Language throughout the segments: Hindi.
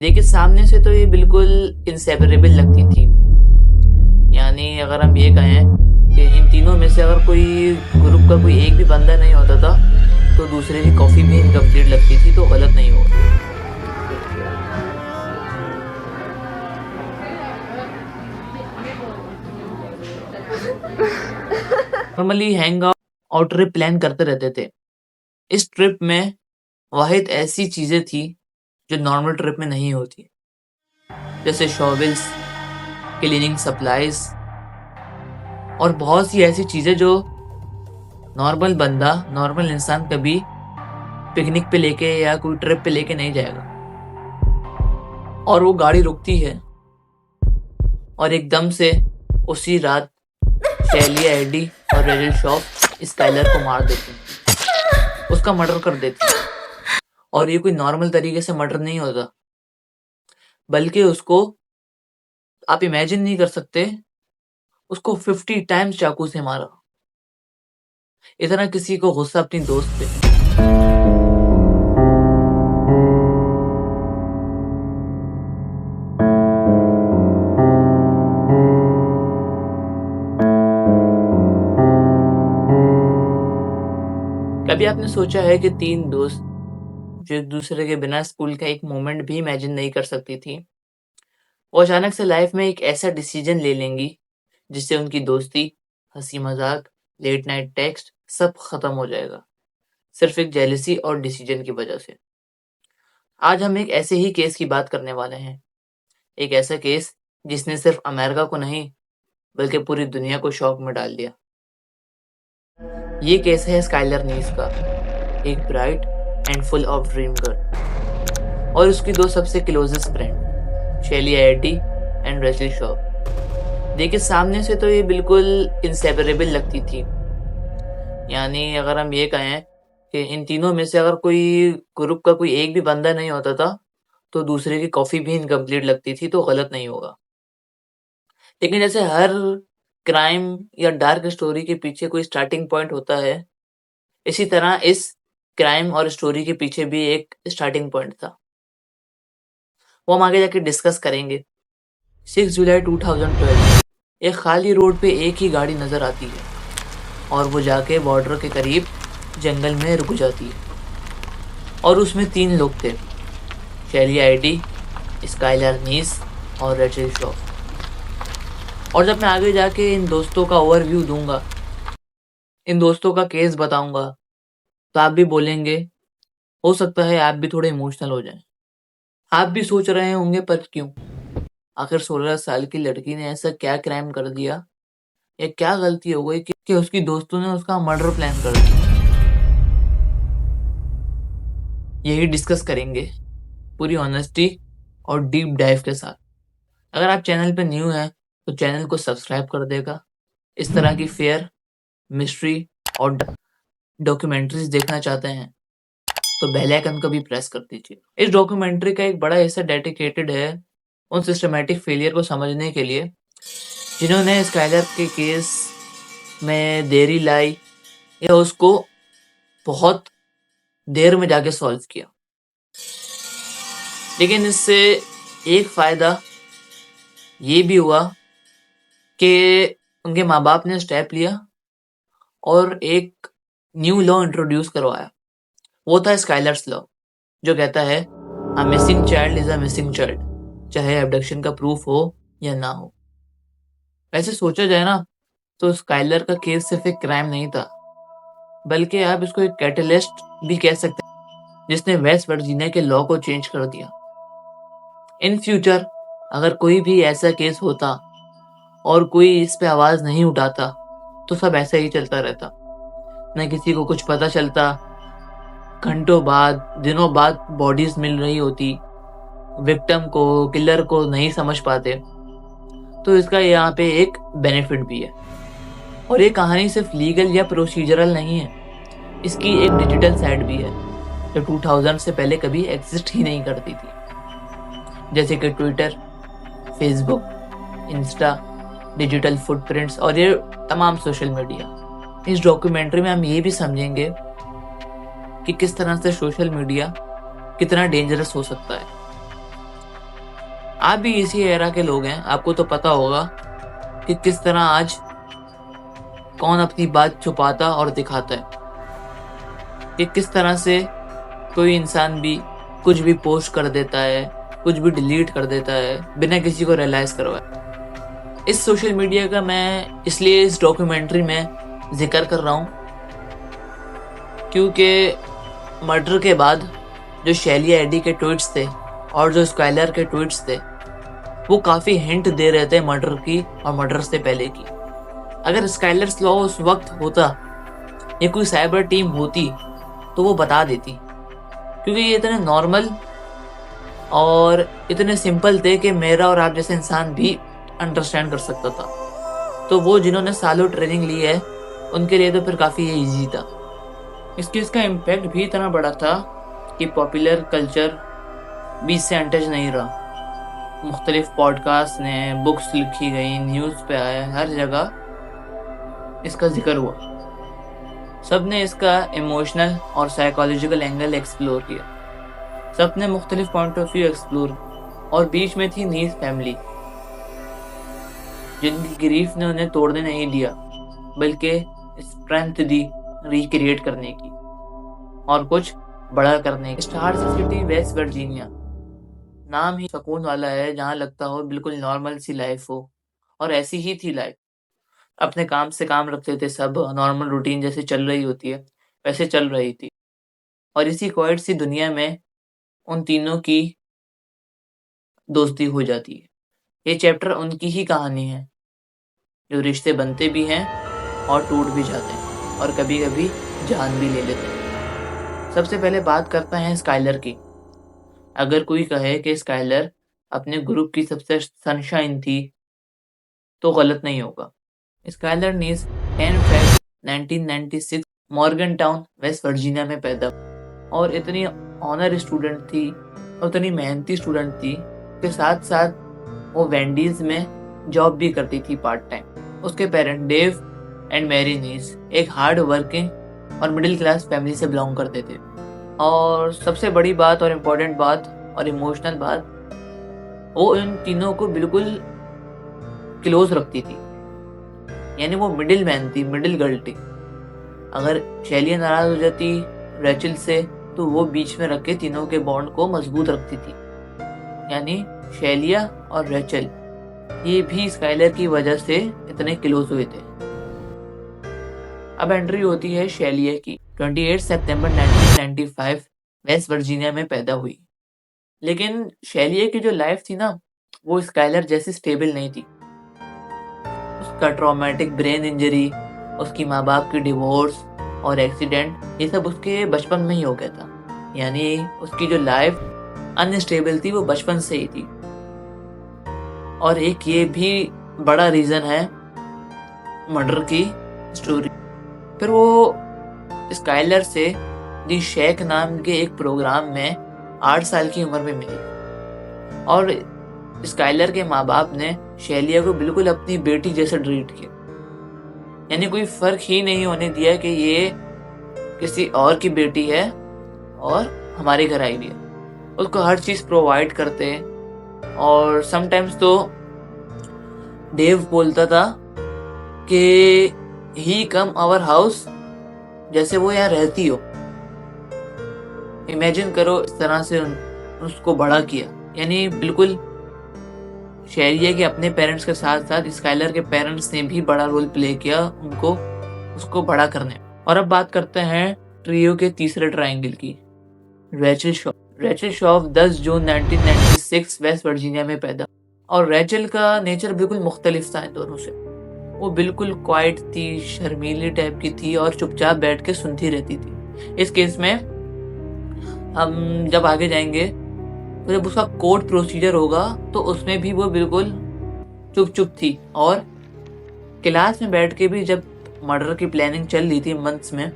देखिए, सामने से तो ये बिल्कुल इंसेपरेबल लगती थी। यानी अगर हम ये कहें कि इन तीनों में से अगर कोई ग्रुप का कोई एक भी बंदा नहीं होता था तो दूसरे की कॉफ़ी भी इनकम्प्लीट लगती थी, तो गलत नहीं होगा। नॉर्मली हैंग आउट और ट्रिप प्लान करते रहते थे। इस ट्रिप में वाहिद ऐसी चीज़ें थी जो नॉर्मल ट्रिप में नहीं होती, जैसे शॉवेल्स, क्लीनिंग सप्लाइज और बहुत सी ऐसी चीज़ें जो नॉर्मल बंदा, नॉर्मल इंसान कभी पिकनिक पे लेके या कोई ट्रिप पे लेके नहीं जाएगा। और वो गाड़ी रुकती है और एकदम से उसी रात शेलिया एडी और रेचल शॉप स्काइलर को मार देती हैं, उसका मर्डर कर देती हैं। और ये कोई नॉर्मल तरीके से मर्डर नहीं होता, बल्कि उसको आप इमेजिन नहीं कर सकते, उसको 50 टाइम्स चाकू से मारा। इतना किसी को गुस्सा अपनी दोस्त पे। कभी आपने सोचा है कि 3 दोस्त जो एक दूसरे के बिना स्कूल का एक मोमेंट भी इमेजिन नहीं कर सकती थी, वो अचानक से लाइफ में एक ऐसा डिसीजन ले लेंगी जिससे उनकी दोस्ती, हंसी मजाक, लेट नाइट टेक्स्ट सब खत्म हो जाएगा, सिर्फ एक जेलसी और डिसीजन की वजह से। आज हम एक ऐसे ही केस की बात करने वाले हैं, एक ऐसा केस जिसने सिर्फ अमेरिका को नहीं बल्कि पूरी दुनिया को शॉक में डाल दिया। ये केस है स्काइलर नीस का, एक bright and full of dream girl और उसकी 2 सबसे closest friend, Shelia Eddie and Rachel shop. देखिए, सामने से तो ये बिल्कुल इंसेपरेबल लगती थी। यानी अगर हम ये कहें कि इन तीनों में से अगर कोई ग्रुप का कोई एक भी बंदा नहीं होता था तो दूसरे की कॉफ़ी भी इनकम्प्लीट लगती थी, तो गलत नहीं होगा। लेकिन जैसे हर क्राइम या डार्क स्टोरी के पीछे कोई स्टार्टिंग पॉइंट होता है, इसी तरह इस क्राइम और स्टोरी के पीछे भी एक स्टार्टिंग पॉइंट था। वो हम आगे जाके डिस्कस करेंगे। 6 जुलाई 2012 एक खाली रोड पे एक ही गाड़ी नजर आती है और वो जाके बॉर्डर के करीब जंगल में रुक जाती है और उसमें 3 लोग थे, शेलिया एडी, स्काइलर नीस और रेचल शॉप। और जब मैं आगे जाके इन दोस्तों का ओवरव्यू दूंगा, इन दोस्तों का केस बताऊंगा, तो आप भी बोलेंगे, हो सकता है आप भी थोड़े इमोशनल हो जाएं। आप भी सोच रहे होंगे, पर क्यों? आखिर 16 साल की लड़की ने ऐसा क्या क्राइम कर दिया या क्या गलती हो गई कि उसकी दोस्तों ने उसका मर्डर प्लान कर दिया। यही डिस्कस करेंगे पूरी ऑनेस्टी और डीप डाइव के साथ। अगर आप चैनल पे न्यू हैं तो चैनल को सब्सक्राइब कर देगा। इस तरह की फेयर, मिस्ट्री और डॉक्यूमेंट्रीज देखना चाहते हैं तो बेल आइकन को भी प्रेस कर दीजिए। इस डॉक्यूमेंट्री का एक बड़ा हिस्सा डेडिकेटेड है उन सिस्टमैटिक फेलियर को समझने के लिए जिन्होंने स्काइलर के केस में देरी लाई या उसको बहुत देर में जाके सॉल्व किया। लेकिन इससे एक फ़ायदा ये भी हुआ कि उनके माँ बाप ने स्टेप लिया और एक न्यू लॉ इंट्रोड्यूस करवाया। वो था स्काइलर्स लॉ, जो कहता है a missing child is a missing child, चाहे अबडक्शन का प्रूफ हो या ना हो। वैसे सोचा जाए ना तो स्काइलर का केस सिर्फ एक क्राइम नहीं था, बल्कि आप इसको एक कैटलिस्ट भी कह सकते हैं जिसने वेस्ट वर्जीनिया के लॉ को चेंज कर दिया। इन फ्यूचर अगर कोई भी ऐसा केस होता और कोई इस पे आवाज़ नहीं उठाता तो सब ऐसा ही चलता रहता, न किसी को कुछ पता चलता, घंटों बाद, दिनों बाद बॉडीज मिल रही होती, विक्टिम को, किलर को नहीं समझ पाते। तो इसका यहाँ पे एक बेनिफिट भी है। और ये कहानी सिर्फ लीगल या प्रोसीजरल नहीं है, इसकी एक डिजिटल साइड भी है जो 2000 से पहले कभी एग्जिस्ट ही नहीं करती थी, जैसे कि Twitter, Facebook, Insta, digital footprints और ये तमाम सोशल मीडिया। इस डॉक्यूमेंट्री में हम ये भी समझेंगे कि किस तरह से सोशल मीडिया कितना डेंजरस हो सकता है। आप भी इसी एरा के लोग हैं, आपको तो पता होगा कि किस तरह आज कौन अपनी बात छुपाता और दिखाता है, कि किस तरह से कोई इंसान भी कुछ भी पोस्ट कर देता है, कुछ भी डिलीट कर देता है बिना किसी को रियलाइज करवाए। इस सोशल मीडिया का मैं इसलिए इस डॉक्यूमेंट्री में जिक्र कर रहा हूँ क्योंकि मर्डर के बाद जो शैलिया एडी के ट्वीट्स थे और जो स्काइलर के ट्वीट्स थे वो काफ़ी हिंट दे रहे थे मर्डर की और मर्डर से पहले की। अगर स्काइलर्स लॉ उस वक्त होता या कोई साइबर टीम होती तो वो बता देती, क्योंकि ये इतने नॉर्मल और इतने सिंपल थे कि मेरा और आप जैसे इंसान भी अंडरस्टैंड कर सकता था। तो वो जिन्होंने सालों ट्रेनिंग ली है उनके लिए तो फिर काफ़ी ये ईजी था। इसका इम्पैक्ट भी इतना बड़ा था कि पॉपुलर कल्चर भी इससे अनटच नहीं रहा। मुख्तलिफ पॉडकास्ट ने, बुक्स लिखी गई, न्यूज़ पे आया, हर जगह इसका जिक्र हुआ। सब ने इसका इमोशनल और साइकोलॉजिकल एंगल एक्सप्लोर किया, सब ने मुख्तलिफ पॉइंट ऑफ व्यू एक्सप्लोर, और बीच में थी नीस फैमिली जिनकी ग्रीफ ने उन्हें तोड़ने नहीं दिया बल्कि स्ट्रेंथ दी रिक्रिएट करने की और कुछ बड़ा करने की। स्टार सिटी वेस्ट वर्जीनिया, नाम ही सुकून वाला है, जहाँ लगता हो बिल्कुल नॉर्मल सी लाइफ हो, और ऐसी ही थी लाइफ। अपने काम से काम रखते थे सब, नॉर्मल रूटीन जैसे चल रही होती है वैसे चल रही थी। और इसी क्वाइट सी दुनिया में उन तीनों की दोस्ती हो जाती है। ये चैप्टर उनकी ही कहानी है, जो रिश्ते बनते भी हैं और टूट भी जाते हैं और कभी कभी जान भी ले लेते हैं। सबसे पहले बात करते हैं स्काइलर की। अगर कोई कहे कि स्काइलर अपने ग्रुप की सबसे सनशाइन थी तो गलत नहीं होगा। स्काइलर नीस 10 Feb 1996 Morgan town West Virginia में पैदा और इतनी ऑनर स्टूडेंट थी और इतनी मेहनती स्टूडेंट थी के साथ साथ वो वेंडीज में जॉब भी करती थी पार्ट टाइम। उसके पेरेंट डेव एंड मैरी नीस एक हार्ड वर्किंग और मिडिल क्लास फैमिली से बिलोंग करते थे। और सबसे बड़ी बात और इम्पोर्टेंट बात और इमोशनल बात, वो इन तीनों को बिल्कुल क्लोज रखती थी, यानी वो मिडिल मैन थी, मिडिल गर्ल थी। अगर शैलिया नाराज हो जाती रेचल से तो वो बीच में रख के तीनों के बॉन्ड को मजबूत रखती थी। यानी शैलिया और रेचल ये भी स्काइलर की वजह से इतने क्लोज हुए थे। अब एंट्री होती है शैलिया की। 28 सितंबर 1995 वेस्ट वर्जीनिया में पैदा हुई। लेकिन शैलिया की जो लाइफ थी ना वो स्काइलर जैसी स्टेबल नहीं थी। उसका ट्रॉमेटिक ब्रेन इंजरी, उसकी माँ बाप की डिवोर्स और एक्सीडेंट, ये सब उसके बचपन में ही हो गया था। यानी उसकी जो लाइफ अनस्टेबल थी वो बचपन से ही थी। और एक ये भी बड़ा रीजन है मर्डर की स्टोरी। फिर वो स्काइलर से दी शेख नाम के एक प्रोग्राम में 8 साल की उम्र में मिली और स्काइलर के माँ बाप ने शैलिया को बिल्कुल अपनी बेटी जैसे ट्रीट किया। यानी कोई फर्क ही नहीं होने दिया कि ये किसी और की बेटी है और हमारे घर आई हुई है। उसको हर चीज़ प्रोवाइड करते। और समटाइम्स तो डेव बोलता था कि ही कम आवर हाउस, जैसे वो यहाँ रहती हो। इमेजिन करो इस तरह से उसको बड़ा किया। यानी बिल्कुल शैलिया के अपने पेरेंट्स के साथ साथ स्काइलर के पेरेंट्स ने भी बड़ा रोल प्ले किया उनको उसको बड़ा करने। और अब बात करते हैं ट्रियो के तीसरे ट्रायंगल की। रेचल शॉफ 10 जून 1996 वेस्ट वर्जीनिया में पैदा। और रेचल का नेचर बिल्कुल मुख्तलिफ था इन दोनों से। वो बिल्कुल क्वाइट थी, शर्मीली टाइप की थी और चुपचाप बैठ के सुनती रहती थी। इस केस में हम जब आगे जाएंगे तो जब उसका कोर्ट प्रोसीजर होगा तो उसमें भी वो बिल्कुल चुप थी। और क्लास में बैठ के भी जब मर्डर की प्लानिंग चल रही थी मंथ्स में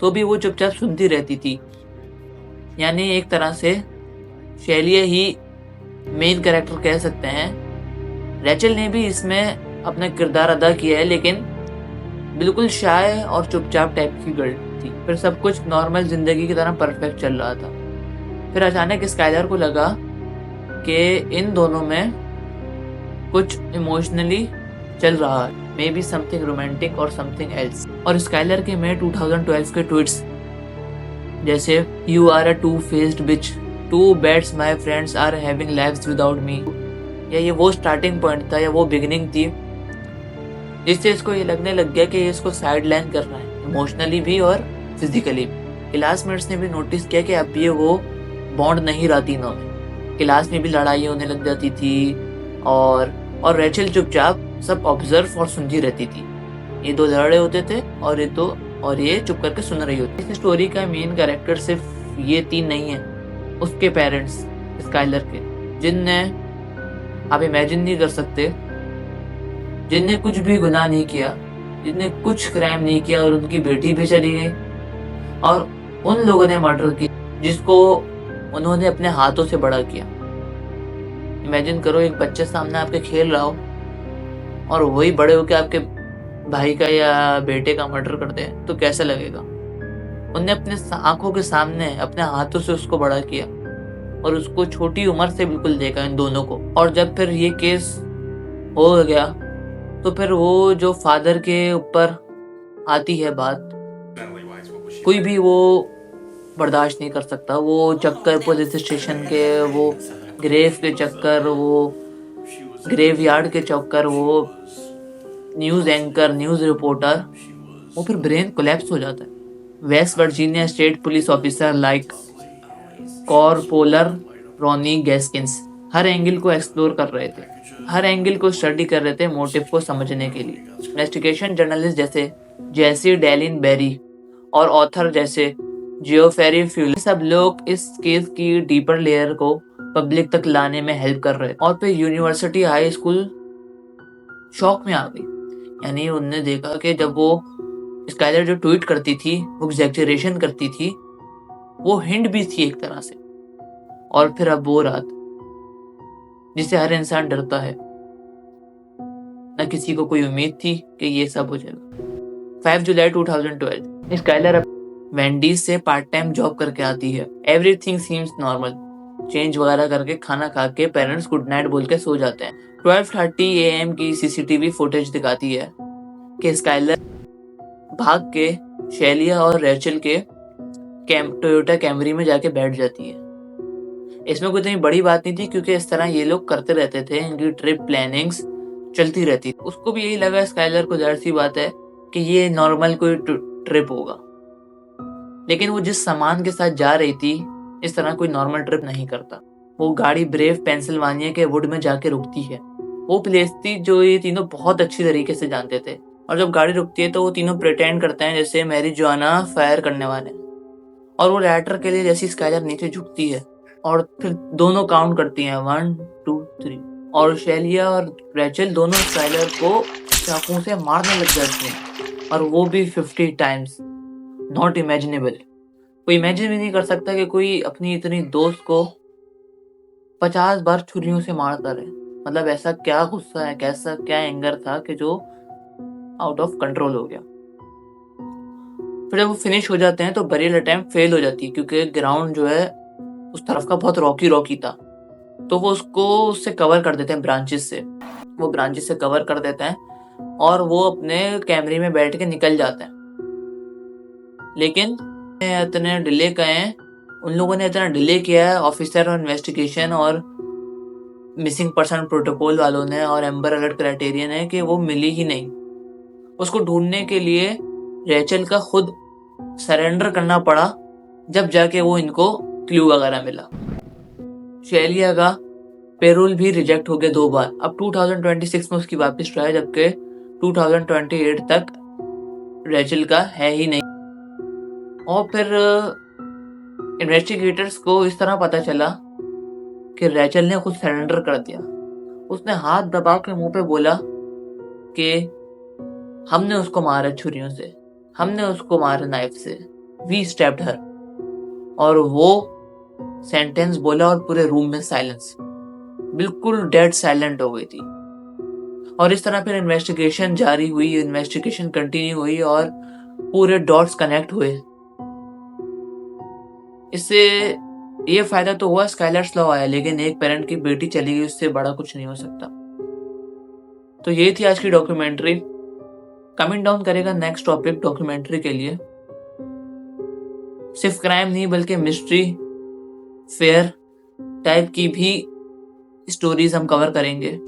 तो भी वो चुपचाप सुनती रहती थी। यानी एक तरह से शैलिया ही मेन कैरेक्टर कह सकते हैं। रेचल ने भी इसमें अपना किरदार अदा किया है, लेकिन बिल्कुल शाय और चुपचाप टाइप की गर्ल थी। फिर सब कुछ नॉर्मल जिंदगी की तरह परफेक्ट चल रहा था। फिर अचानक स्काइलर को लगा कि इन दोनों में कुछ इमोशनली चल रहा है, मे बी समथिंग रोमांटिक और समथिंग एल्स। और स्काइलर के में 2012 के ट्वीट्स जैसे you are a two faced bitch, too bad my friends are having lives without me, या ये वो स्टार्टिंग पॉइंट था या वो बिगिनिंग थी जिससे इसको ये लगने लग गया कि ये इसको साइड लाइन कर रहा है इमोशनली भी और फिजिकली भी। क्लासमेट्स ने भी नोटिस किया कि अब ये वो बॉन्ड नहीं रहा तीनों में। क्लास में भी लड़ाई होने लग जाती थी और रेचल चुपचाप सब ऑब्जर्व और सुनती रहती थी। ये दो लड़ रहे होते थे और ये चुप करके सुन रही होती। इस स्टोरी का मेन कैरेक्टर सिर्फ ये तीन नहीं है, उसके पेरेंट्स स्काइलर के, जिनने आप इमेजिन नहीं कर सकते, जिनने कुछ भी गुनाह नहीं किया, जिनने कुछ क्राइम नहीं किया और उनकी बेटी भी चली गई और उन लोगों ने मर्डर किया जिसको उन्होंने अपने हाथों से बड़ा किया। इमेजिन करो एक बच्चे सामने आपके खेल रहा हो और वही बड़े होकर आपके भाई का या बेटे का मर्डर करते हैं तो कैसा लगेगा। उनने अपने आंखों के सामने अपने हाथों से उसको बड़ा किया और उसको छोटी उम्र से बिल्कुल देखा इन दोनों को। और जब फिर ये केस हो गया तो फिर वो जो फादर के ऊपर आती है बात, कोई भी वो बर्दाश्त नहीं कर सकता। वो चक्कर पुलिस स्टेशन के, वो ग्रेव के चक्कर, वो ग्रेवयार्ड के चक्कर, वो न्यूज एंकर, न्यूज रिपोर्टर, वो फिर ब्रेन कोलैप्स हो जाता है। West Virginia state police officer like corporal Ronnie Gaskins हर एंगल को एक्सप्लोर कर रहे थे, हर एंगल को स्टडी कर रहे थे मोटिव को समझने के लिए। इन्वेस्टिगेशन जर्नलिस्ट जैसे जेसी डेलिन बेरी और ऑथर जैसे जियोफेरी फ्यूली, सब लोग इस केस की डीपर लेयर को पब्लिक तक लाने में हेल्प कर रहे थे। और फिर यूनिवर्सिटी हाई स्कूल शॉक में आ गई। यानी उनने देखा कि जब वो स्काइलर जो ट्वीट करती थी, वो एग्जैजरेशन करती थी, वो हिंट भी थी एक तरह से। और फिर अब वो रात जिसे हर इंसान डरता है, न किसी को कोई उम्मीद थी कि ये सब हो जाएगा। 5 जुलाई 2012 स्काइलर अब वेंडीज से पार्ट टाइम जॉब करके आती है। एवरीथिंग सीम्स नॉर्मल, चेंज वगैरह करके खाना खा के पेरेंट्स गुड नाइट बोल के सो जाते हैं। 12:30 AM की सीसीटीवी फुटेज दिखाती है कि स्काइलर भाग के शेलिया और रेचल के टोयोटा कैमरी में जाके बैठ जाती है। इसमें कोई इतनी बड़ी बात नहीं थी क्योंकि इस तरह ये लोग करते रहते थे, इनकी ट्रिप प्लानिंग्स चलती रहती। उसको भी यही लगा स्काइलर को, जाहिर सी बात है कि ये नॉर्मल कोई ट्रिप होगा, लेकिन वो जिस सामान के साथ जा रही थी इस तरह कोई नॉर्मल ट्रिप नहीं करता। वो गाड़ी ब्रेव पेंसिल्वानिया के वुड में जाके रुकती है। वो प्लेस थी जो ये तीनों बहुत अच्छी तरीके से जानते थे। और जब गाड़ी रुकती है तो वो तीनों प्रिटेंड करते हैं जैसे मैरी जोआना फायर करने वाले, और वो लैटर के लिए जैसी स्काइलर नीचे झुकती है और फिर दोनों काउंट करती हैं 1 2 3, और शेलिया और रेचल दोनों स्काइलर को चाकू से मारने लग जाती हैं, और वो भी 50 टाइम्स। Not imaginable. कोई इमेजिन भी नहीं कर सकता कि कोई अपनी इतनी दोस्त को 50 बार छुरियों से मारता रहे। मतलब ऐसा क्या गुस्सा है, कैसा क्या एंगर था कि जो आउट ऑफ कंट्रोल हो गया। फिर जब वो फिनिश हो जाते हैं तो बरियल अटेम्प्ट फेल हो जाती है क्योंकि ग्राउंड जो है उस तरफ का बहुत रॉकी था। तो वो उससे कवर कर देते हैं ब्रांचेस से। वो ब्रांचेस से कवर कर देते हैं और वो अपने कैमरे में बैठ के निकल जाते हैं। लेकिन इतने डिले गए, उन लोगों ने इतना डिले किया है, ऑफिसर और इन्वेस्टिगेशन और मिसिंग पर्सन प्रोटोकॉल वालों ने और एम्बर अलर्ट क्राइटेरियन है कि वो मिली ही नहीं। उसको ढूंढने के लिए रेचल का खुद सरेंडर करना पड़ा, जब जाके वो इनको क्लू वगैरह मिला। शेलिया का पेरोल भी रिजेक्ट हो गया 2 बार। अब 2026 में उसकी वापस ट्राई, जबकि 2028 तक रेचल का है ही नहीं। और फिर इन्वेस्टिगेटर्स को इस तरह पता चला कि रेचल ने खुद सरेंडर कर दिया। उसने हाथ दबा के मुंह पे बोला कि हमने उसको मारा छुरियों से, हमने उसको मारा नाइफ से, वी स्टैब्ड हर। और वो सेंटेंस बोला और पूरे रूम में साइलेंस, बिल्कुल डेड साइलेंट हो गई थी। और इस तरह फिर इन्वेस्टिगेशन जारी हुई, इन्वेस्टिगेशन कंटिन्यू हुई और पूरे डॉट्स कनेक्ट हुए। इससे ये फायदा तो हुआ स्काइलर्स लॉ आया, लेकिन एक पेरेंट की बेटी चली गई, उससे बड़ा कुछ नहीं हो सकता। तो ये थी आज की डॉक्यूमेंट्री। कमिंग डाउन करेगा नेक्स्ट टॉपिक डॉक्यूमेंट्री के लिए। सिर्फ क्राइम नहीं बल्कि मिस्ट्री, फेयर टाइप की भी स्टोरीज हम कवर करेंगे।